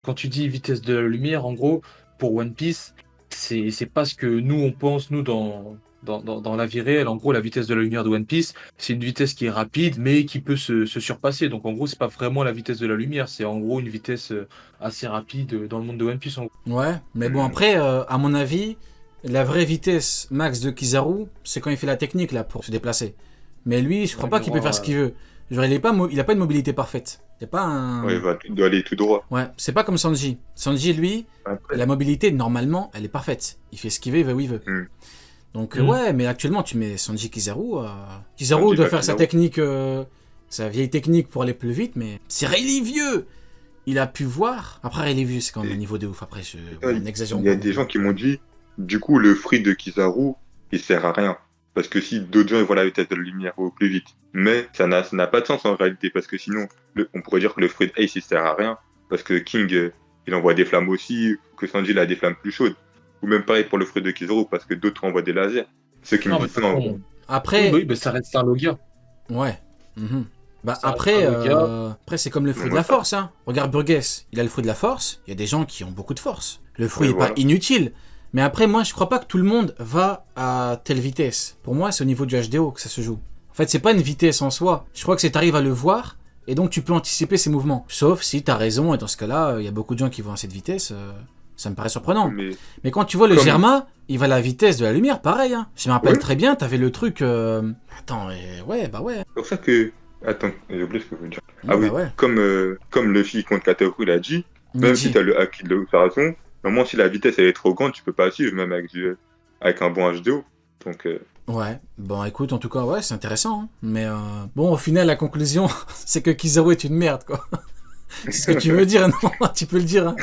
Quand tu dis vitesse de la lumière, en gros, pour One Piece, c'est pas ce que nous on pense, nous, dans la vie réelle. En gros, la vitesse de la lumière de One Piece, c'est une vitesse qui est rapide, mais qui peut se surpasser. Donc en gros, c'est pas vraiment la vitesse de la lumière, c'est en gros une vitesse assez rapide dans le monde de One Piece, en gros. Ouais, mais bon, Hmm. après, à mon avis, la vraie vitesse max de Kizaru, c'est quand il fait la technique là pour se déplacer. Mais lui, je crois Ouais, pas mais qu'il peut faire ce moi, qu'il veut. Genre, il a pas une mobilité parfaite. Il a pas Ouais, un. il doit aller tout droit. Ouais, c'est pas comme Sanji. Sanji, lui, Après. la mobilité, normalement, elle est parfaite. Il fait ce qu'il veut, il va où il veut. Hmm. Donc, hmm. ouais, mais actuellement, tu mets Sanji Kizaru. Kizaru Sanji doit faire sa Kizaru. technique, sa vieille technique pour aller plus vite, mais c'est Rayleigh vieux. Il a pu voir. Après, Rayleigh vieux, c'est quand même un Et, niveau de ouf. Après, ça, on exagère il y a pas non des plus. gens qui m'ont dit, du coup, le fruit de Kizaru, il sert à rien. Parce que si d'autres gens ils voient la vitesse de la lumière au plus vite. Mais ça n'a pas de sens en réalité, parce que sinon, on pourrait dire que le fruit de Ace, il sert à rien. Parce que King, il envoie des flammes aussi, que Sanji, il a des flammes plus chaudes. Ou même pareil pour le fruit de Kizaru, parce que d'autres envoient des lasers. Ceux qui me Non, mais de disent toute ça, en façon, gros. oui, bah Après, oui, bah ça reste un Logia. ouais. Mhm. Bah Ça reste un après, Logia. après c'est comme le Mais fruit de moi, la force. Hein. Regarde Burgess, il a le fruit de la force. Il y a des gens qui ont beaucoup de force. Le fruit ouais, est pas voilà. inutile. Mais après, moi, je crois pas que tout le monde va à telle vitesse. Pour moi, c'est au niveau du HDO que ça se joue. En fait, c'est pas une vitesse en soi. Je crois que c'est t'arrives à le voir et donc tu peux anticiper ses mouvements. Sauf si t'as raison et dans ce cas-là, il y a beaucoup de gens qui vont à cette vitesse. Ça me paraît surprenant. Mais Mais quand tu vois le comme. Germain, il va à la vitesse de la lumière, pareil. Hein. Je me rappelle Ouais, très bien, t'avais le truc. Attends, ouais, bah ouais. c'est pour ça que. Attends, j'ai oublié ce que je veux dire. Ah Ouais, bah oui, ouais. comme Luffy contre Katakuri l'a dit, même si Niji. t'as le haki de l'observation, normalement, si la vitesse elle est trop grande, tu peux pas suivre, même avec un bon HDO. Donc, Ouais, bon écoute, en tout cas, ouais, c'est intéressant. Hein. Mais bon, au final, la conclusion, c'est que Kizaru est une merde, quoi. C'est ce que tu veux dire, non? Tu peux le dire. Hein.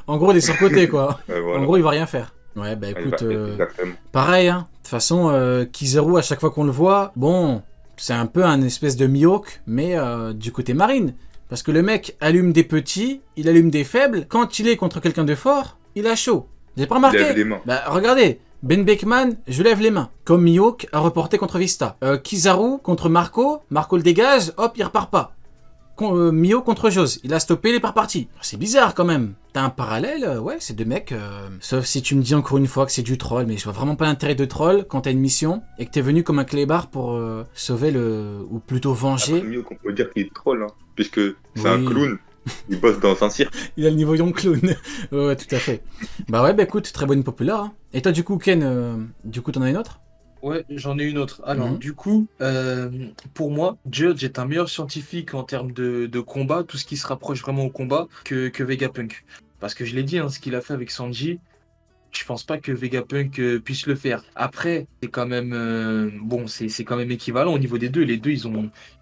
En gros, il est surcoté, quoi. En voilà. gros, il va rien faire. Ouais, bah Ouais, écoute, exactement. pareil, hein. De toute façon, Kizaru, à chaque fois qu'on le voit, bon, c'est un peu un espèce de Mihawk, mais du côté marine. Parce que le mec allume des petits, il allume des faibles. Quand il est contre quelqu'un de fort, il a chaud. Vous avez pas Il lève remarqué? les mains. Bah regardez, Ben Beckman, je lève les mains. Comme Mihawk a reporté contre Vista. Kizaru contre Marco, Marco le dégage, hop, il repart pas. Mio contre Jose, il a stoppé, il est pas reparti. C'est bizarre quand même. T'as un parallèle, ouais, c'est deux mecs. Sauf si tu me dis encore une fois que c'est du troll, mais je vois vraiment pas l'intérêt de troll quand t'as une mission et que t'es venu comme un clébard pour sauver ou plutôt Après, venger. mieux qu'on peut dire qu'il est troll, hein, puisque c'est un Oui, clown, il bosse dans un cirque. il a le niveau Young Clown. Ouais, ouais, tout à fait. Bah ouais, bah écoute, très bonne populaire. Hein. Et toi, du coup, Ken, du coup, t'en as une autre? Ouais, j'en ai une autre. Alors, Mhm. du coup, pour moi, Judge est un meilleur scientifique en termes de combat, tout ce qui se rapproche vraiment au combat, que Vegapunk. Parce que je l'ai dit, hein, ce qu'il a fait avec Sanji, je pense pas que Vegapunk puisse le faire. Après, c'est quand même bon, c'est quand même équivalent au niveau des deux. Les deux,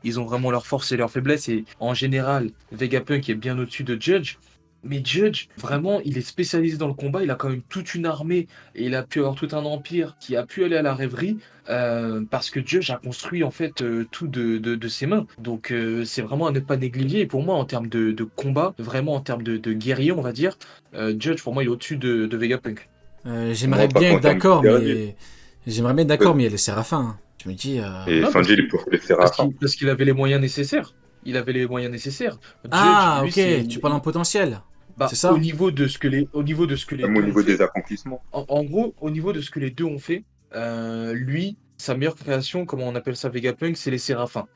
ils ont vraiment leurs forces et leurs faiblesses. Et en général, Vegapunk est bien au-dessus de Judge. Mais Judge, vraiment, il est spécialisé dans le combat. Il a quand même toute une armée et il a pu avoir tout un empire qui a pu aller à la rêverie parce que Judge a construit en fait tout de ses mains. Donc c'est vraiment à ne pas négliger. Et pour moi, en termes de combat, vraiment en termes de guerrier, on va dire, Judge pour moi il est au-dessus de Vegapunk. J'aimerais Moi, par bien être contre, en termes de d'accord, guerrier, mais j'aimerais bien être d'accord, mais il y a les séraphins. Hein. Je me dis. et Non, Sanji, il est pour les Séraphins. parce qu'il avait les moyens nécessaires. Il avait les moyens nécessaires. Judge, Ah, lui, ok, c'est tu parles en potentiel. C'est bah, au ça? niveau de ce que les Même deux au ont niveau des fait. accomplissements. En gros, au niveau de ce que les deux ont fait, lui, sa meilleure création, comment on appelle ça Vegapunk, c'est les Séraphins.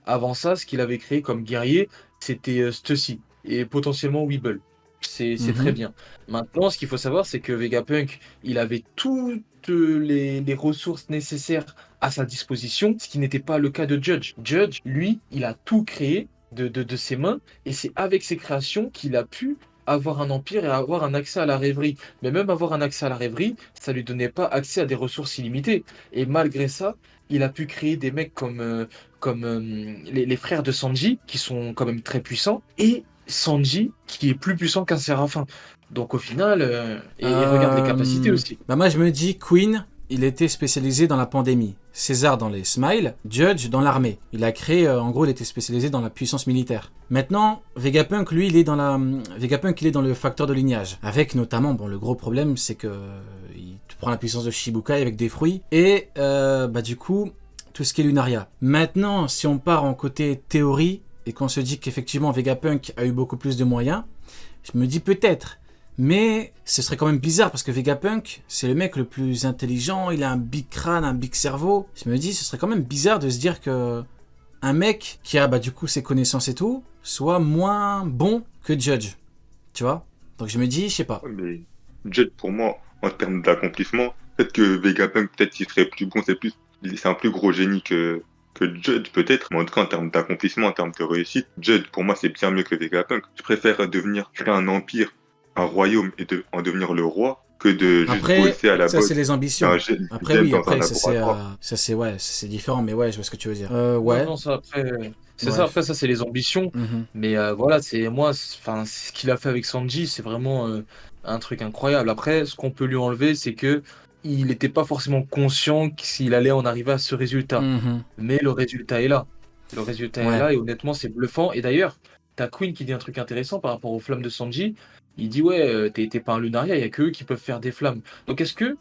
Avant ça, ce qu'il avait créé comme guerrier, c'était Stussy et potentiellement Weeble. C'est très Mhm. bien. Maintenant, ce qu'il faut savoir, c'est que Vegapunk, il avait toutes les ressources nécessaires à sa disposition, ce qui n'était pas le cas de Judge. Judge, lui, il a tout créé de ses mains, et c'est avec ses créations qu'il a pu avoir un empire et avoir un accès à la rêverie. Mais même avoir un accès à la rêverie, ça lui donnait pas accès à des ressources illimitées. Et malgré ça, il a pu créer des mecs comme les frères de Sanji, qui sont quand même très puissants, et Sanji, qui est plus puissant qu'un Séraphin. Donc au final, et regarde les capacités aussi. Bah moi je me dis Queen, il était spécialisé dans la pandémie. César dans les smiles, Judge dans l'armée. Il a créé, en gros, il était spécialisé dans la puissance militaire. Maintenant, Vegapunk, lui, Vegapunk, il est dans le facteur de lignage. Avec notamment, bon, le gros problème, c'est que il prend la puissance de Shibukai avec des fruits. Et, bah du coup, tout ce qui est Lunaria. Maintenant, si on part en côté théorie, et qu'on se dit qu'effectivement Vegapunk a eu beaucoup plus de moyens, Je me dis peut-être. Mais ce serait quand même bizarre parce que Vegapunk, c'est le mec le plus intelligent, il a un big crâne, un big cerveau. Je me dis, ce serait quand même bizarre de se dire que un mec qui a du coup ses connaissances et tout, soit moins bon que Judge. Tu vois? Donc je me dis, je sais pas. Ouais, mais Jet, pour moi, en termes d'accomplissement, peut-être que Vegapunk, peut-être qu'il serait plus bon, c'est un plus gros génie que Judge, peut-être. Mais en tout cas, en termes d'accomplissement, en termes de réussite, Judge, pour moi, c'est bien mieux que Vegapunk. Je préfère créer un empire, un royaume en devenir le roi que de juste Après, bosser à la ça c'est botte les ambitions. un Après jet oui, dans un après laboratoire. c'est différent, mais ouais, je vois ce que tu veux dire. Non, Ouais, non, ça après, c'est ça, bref. après ça c'est les ambitions, Mhm. mais voilà, c'est moi, enfin, ce qu'il a fait avec Sanji, c'est vraiment un truc incroyable. Après, ce qu'on peut lui enlever, c'est que il n'était pas forcément conscient s'il allait en arriver à ce résultat, Mhm. mais le résultat est là. Le résultat est Ouais. là et honnêtement, c'est bluffant. Et d'ailleurs, t'as Queen qui dit un truc intéressant par rapport aux flammes de Sanji. Il dit ouais, t'es pas un Lunaria, il y a que eux qui peuvent faire des flammes. Donc est-ce que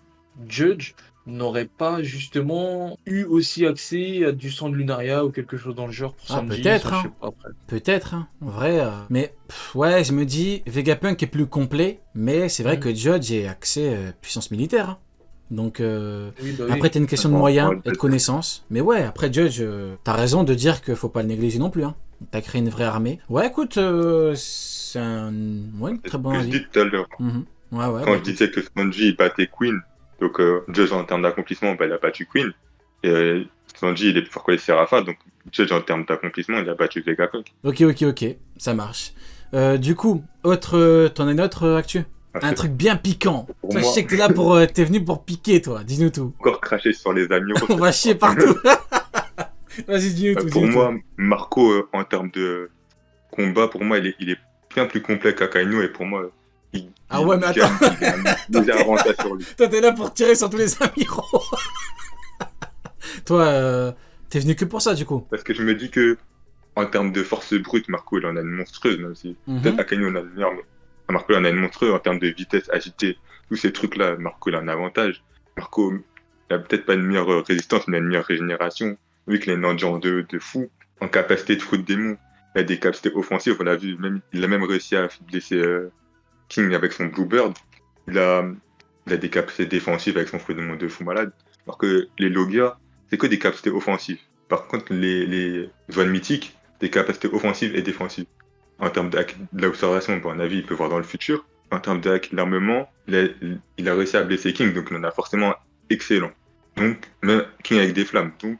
Judge n'aurait pas justement eu aussi accès à du sang de Lunaria ou quelque chose dans le genre pour Ah, Sanji? Ça, peut-être, je sais hein. pas après. Peut-être, hein. En vrai. Mais ouais, je me dis, Vegapunk est plus complet, mais c'est vrai Mhm. que Judge est axé puissance militaire, hein. Donc Oui, bah après oui. t'as une question de Enfin, moyens enfin, et de connaissances. Mais ouais, après Judge, t'as raison de dire qu'il faut pas le négliger non plus, hein. T'as créé une vraie armée. Ouais, écoute, c'est une c'est très ce bon que je avis. dis tout à l'heure. Mhm. Ouais, ouais, Quand bah je écoute. disais que Sanji il battait Queen, donc Judge en termes d'accomplissement, il a battu Queen. Et Sanji il est plus fort que les Séraphin, donc Judge en termes d'accomplissement, il a battu Vegapunk. Ok, ok, ok, ça marche. Du coup, t'en as une autre actu? Un Après, truc bien piquant. pour Toi, je moi, sais que t'es venu pour piquer, toi. Dis-nous tout. encore cracher sur les amiraux, On ça va c'est chier pas. partout. Vas-y, dis-nous tout, Pour dis-nous tout. moi, Marco, en termes de combat, pour moi, il est bien plus complet qu'Akainu, et pour moi, Ah ouais, mais il attends. gagne, il a un Toi, léger avantage sur lui. toi, t'es là pour tirer sur tous les amiraux. Toi, t'es venu que pour ça, du coup. Parce que je me dis que, en termes de force brute, Marco, il en a une monstrueuse, même si peut-être Mhm. Akainu en a une meilleure, mais Marco, il en a une monstrueuse en termes de vitesse, agilité, tous ces trucs-là, Marco, il a un avantage. Marco, il a peut-être pas une meilleure résistance, mais il a une meilleure régénération, vu qu'il a une endurance de fou, en capacité de foudre démon. Il a des capacités offensives, on l'a vu, même, il a même réussi à blesser King avec son Bluebird. Il a, il a des capacités défensives avec son fruit de monde de fou malade. Alors que les Logia, c'est que des capacités offensives. Par contre, les zones mythiques, des capacités offensives et défensives. En termes de l'observation, bon, à mon avis, il peut voir dans le futur. En termes l'armement, il a réussi à blesser King, donc il en a forcément excellent. Donc, même King avec des flammes. Donc,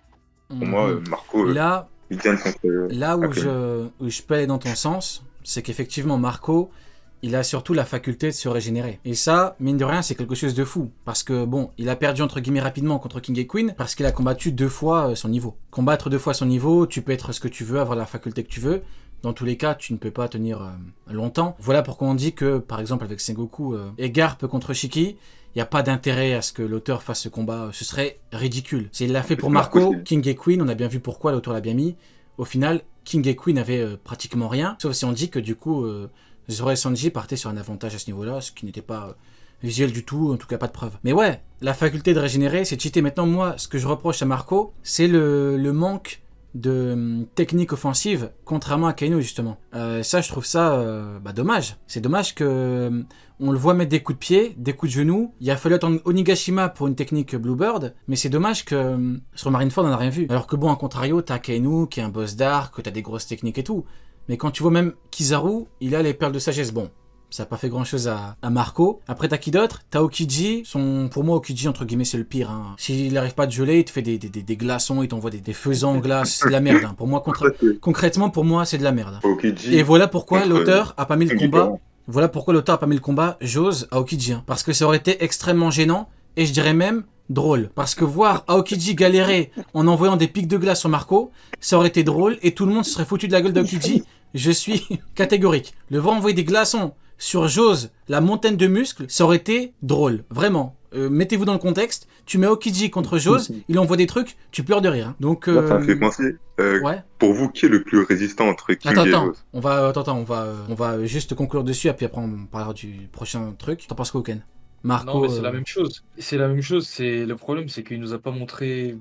pour moi, Mhm. Marco, Là, il gagne contre là Akainu. où je peux aller dans ton sens, c'est qu'effectivement, Marco, il a surtout la faculté de se régénérer. Et ça, mine de rien, c'est quelque chose de fou. Parce que, bon, il a perdu entre guillemets rapidement contre King et Queen, parce qu'il a combattu 2 fois son niveau. Combattre 2 fois son niveau, tu peux être ce que tu veux, avoir la faculté que tu veux. Dans tous les cas, tu ne peux pas tenir longtemps. Voilà pourquoi on dit que, par exemple, avec Sengoku et Garp contre Shiki, il n'y a pas d'intérêt à ce que l'auteur fasse ce combat. Ce serait ridicule. S'il l'a fait pour Marco, Marco, c'est King et Queen, on a bien vu pourquoi l'auteur l'a bien mis. Au final, King et Queen avaient pratiquement rien. Sauf si on dit que du coup, Zoro et Sanji partaient sur un avantage à ce niveau-là, ce qui n'était pas visuel du tout, en tout cas pas de preuve. Mais ouais, la faculté de régénérer, c'est cheater. Maintenant, moi, ce que je reproche à Marco, c'est le manque de technique offensive, contrairement à Kaino justement. Ça, je trouve ça dommage. C'est dommage que on le voit mettre des coups de pied, des coups de genoux. Il a fallu attendre Onigashima pour une technique Bluebird, mais c'est dommage que sur Marineford on n'a rien vu. Alors que bon, en contrario, t'as Kaino qui est un boss d'arc, t'as des grosses techniques et tout. Mais quand tu vois même Kizaru, il a les perles de sagesse. Bon, ça n'a pas fait grand chose à Marco. Après, t'as qui d'autre? T'as Okiji. Pour moi, Okiji, entre guillemets, c'est le pire, hein. S'il n'arrive pas à te geler, il te fait des glaçons, il t'envoie des faisans en glace. C'est de la merde, hein. Pour moi, concrètement, pour moi, c'est de la merde. Et Okiji voilà pourquoi contre l'auteur a pas mis le King combat. différent. Voilà pourquoi l'auteur a pas mis le combat Jose à Okiji, hein. Parce que ça aurait été extrêmement gênant. Et je dirais même drôle. Parce que voir Aokiji galérer en envoyant des pics de glace sur Marco, ça aurait été drôle et tout le monde se serait foutu de la gueule d'Aokiji. Je suis catégorique. Le voir envoyer des glaçons sur Jose, la montagne de muscles, ça aurait été drôle. Vraiment. Mettez-vous dans le contexte. Tu mets Aokiji contre Jose, il envoie des trucs, tu pleures de rire, hein. Donc, Là, ça me fait penser. ouais. Pour vous, qui est le plus résistant entre King et Attends, Jose? on va juste conclure dessus et puis après on parlera du prochain truc. T'en penses quoi, Ken? Non, Marco, mais c'est la même chose. C'est la même chose. C'est le problème, c'est qu'il nous a pas montré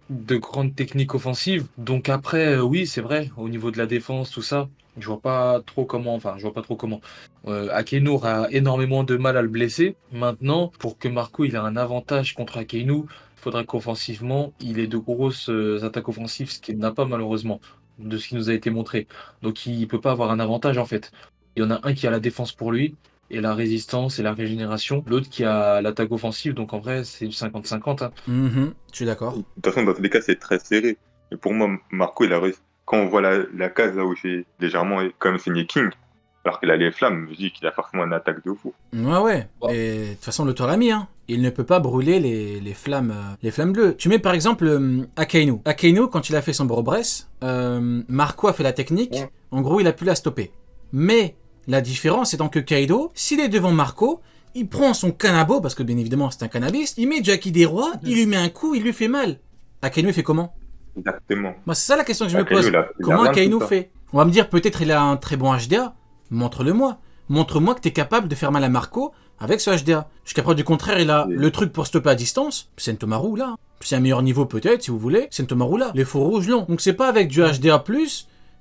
de grandes techniques offensives. Donc après, oui, c'est vrai, au niveau de la défense, tout ça. Je vois pas trop comment, enfin, je vois pas trop comment. Akainu aura énormément de mal à le blesser. Maintenant, pour que Marco il a un avantage contre Akainu, il faudra qu'offensivement, il ait de grosses attaques offensives, ce qu'il n'a pas malheureusement, de ce qui nous a été montré. Donc il peut pas avoir un avantage en fait. Il y en a un qui a la défense pour lui, et la résistance et la régénération, l'autre qui a l'attaque offensive, donc en vrai c'est du 50-50, hein. Je suis d'accord. De toute façon, dans tous les cas, c'est très serré. Et pour moi, Marco, il a réussi. Quand on voit la case là où il fait légèrement quand même signé King, alors qu'il a les flammes, je dis qu'il a forcément une attaque de fou. Ouais. Ouais. Et de toute façon, l'auteur l'a mis, hein. Il ne peut pas brûler les flammes bleues. Tu mets par exemple Akainu. Akainu, quand il a fait son Borobress, Marco a fait la technique. Ouais. En gros, il a pu la stopper. Mais la différence, c'est donc que Kaido, s'il est devant Marco, il prend son canabo, parce que bien évidemment c'est un cannabis, il met Jackie des rois, il lui met un coup, il lui fait mal. Akainu, il fait comment? Exactement. Moi, c'est ça la question que je me Akainu, pose. il a Comment rien de Akainu tout ça. fait? On va me dire, peut-être il a un très bon HDA. Montre-le-moi. Montre-moi que t'es capable de faire mal à Marco avec ce HDA. Jusqu'à preuve du contraire, il a Et- le truc pour stopper à distance. C'est Sentomaru là. C'est un meilleur niveau peut-être, si vous voulez. Sentomaru là. Les faux rouges longs. Donc c'est pas avec du HDA+,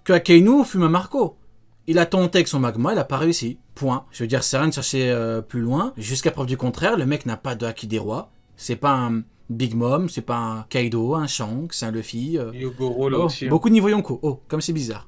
que Akainu fume à Marco. Il a tenté avec son magma, il a pas réussi. Point. Je veux dire, c'est rien de chercher plus loin. Jusqu'à preuve du contraire, le mec n'a pas de Haki des rois. C'est pas un Big Mom, c'est pas un Kaido, un Shanks, un Luffy. Yogoro là Oh, aussi, hein. beaucoup de niveau Yonko. Oh, comme c'est bizarre.